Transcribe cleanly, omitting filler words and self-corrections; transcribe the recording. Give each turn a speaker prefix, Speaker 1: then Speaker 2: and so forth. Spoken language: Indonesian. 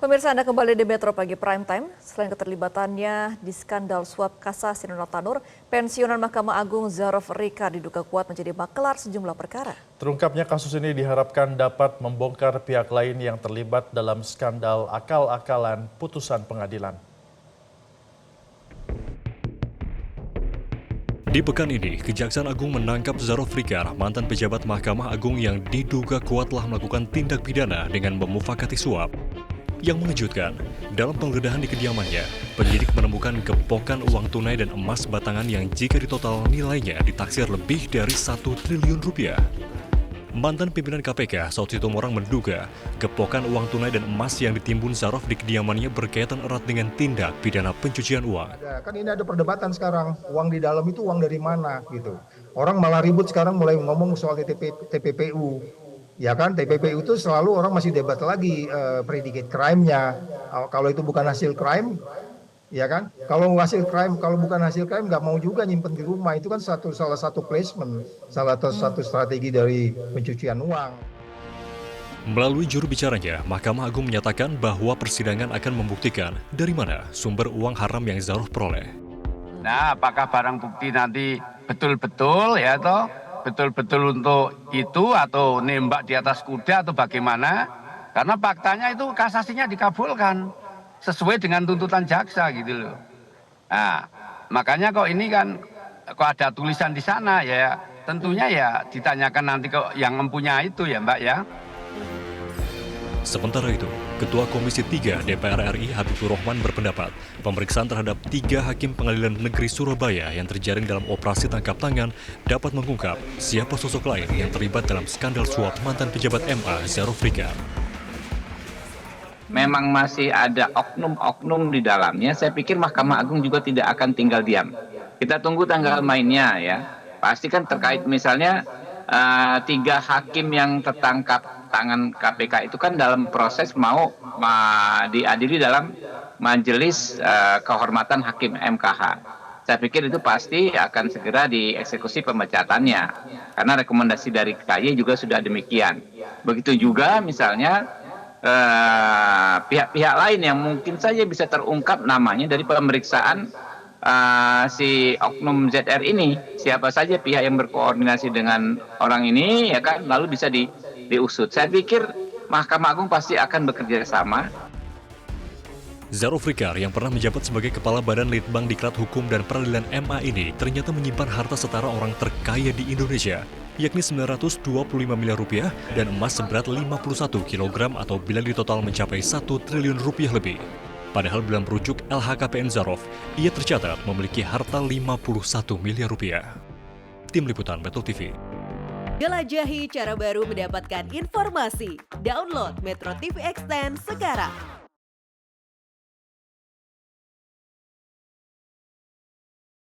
Speaker 1: Pemirsa, Anda kembali di Metro Pagi Prime Time. Selain keterlibatannya di skandal suap kasasi Nurul Tanur, pensiunan Mahkamah Agung Zarov Rika diduga kuat menjadi makelar sejumlah perkara.
Speaker 2: Terungkapnya kasus ini diharapkan dapat membongkar pihak lain yang terlibat dalam skandal akal-akalan putusan pengadilan.
Speaker 3: Di pekan ini, Kejaksaan Agung menangkap Zarov Rika, mantan pejabat Mahkamah Agung yang diduga kuat telah melakukan tindak pidana dengan memufakati suap. Yang mengejutkan, dalam penggeledahan di kediamannya, penyidik menemukan gepokan uang tunai dan emas batangan yang jika ditotal nilainya ditaksir lebih dari 1 triliun rupiah. Mantan pimpinan KPK, Saud Sitomorang menduga gepokan uang tunai dan emas yang ditimbun Zarov di kediamannya berkaitan erat dengan tindak pidana pencucian uang.
Speaker 4: Kan ini ada perdebatan sekarang, uang di dalam itu uang dari mana gitu. Orang malah ribut sekarang mulai ngomong soal TPPU. Ya kan, TPPU itu selalu orang masih debat lagi predicate crime-nya. Kalau itu bukan hasil crime, ya kan? Kalau bukan hasil crime nggak mau juga nyimpen di rumah. Itu kan salah satu placement, salah satu strategi dari pencucian uang.
Speaker 3: Melalui juru bicaranya, Mahkamah Agung menyatakan bahwa persidangan akan membuktikan dari mana sumber uang haram yang Zarov peroleh.
Speaker 5: Nah, apakah barang bukti nanti betul-betul ya toh? Betul-betul untuk itu atau nembak di atas kuda atau bagaimana? Karena faktanya itu kasasinya dikabulkan sesuai dengan tuntutan jaksa gitu loh. Nah, makanya kok ini kan kok ada tulisan di sana ya tentunya ya ditanyakan nanti ke yang mempunyai itu ya Mbak ya.
Speaker 3: Sementara itu, Ketua Komisi 3 DPR RI Habibur Rahman berpendapat pemeriksaan terhadap 3 hakim pengadilan negeri Surabaya yang terjaring dalam operasi tangkap tangan dapat mengungkap siapa sosok lain yang terlibat dalam skandal suap mantan pejabat MA Zarov Rika.
Speaker 6: Memang masih ada oknum-oknum di dalamnya, saya pikir Mahkamah Agung juga tidak akan tinggal diam. Kita tunggu tanggal mainnya ya. Pasti kan terkait misalnya 3 hakim yang tertangkap tangan KPK itu kan dalam proses mau diadili dalam majelis kehormatan hakim MKH. Saya pikir itu pasti akan segera dieksekusi pemecatannya. Karena rekomendasi dari KY juga sudah demikian. Begitu juga misalnya pihak-pihak lain yang mungkin saja bisa terungkap namanya dari pemeriksaan si oknum ZR ini. Siapa saja pihak yang berkoordinasi dengan orang ini ya kan lalu bisa diusut. Saya pikir Mahkamah Agung pasti akan bekerja sama.
Speaker 3: Zarov Rika yang pernah menjabat sebagai Kepala Badan Litbang Diklat Hukum dan Peradilan MA ini ternyata menyimpan harta setara orang terkaya di Indonesia, yakni 925 miliar rupiah dan emas seberat 51 kg atau bila ditotal mencapai 1 triliun rupiah lebih. Padahal dalam merujuk LHKPN Zarov, ia tercatat memiliki harta 51 miliar rupiah. Tim Liputan Metro TV.
Speaker 7: Jelajahi cara baru mendapatkan informasi. Download Metro TV Extend sekarang.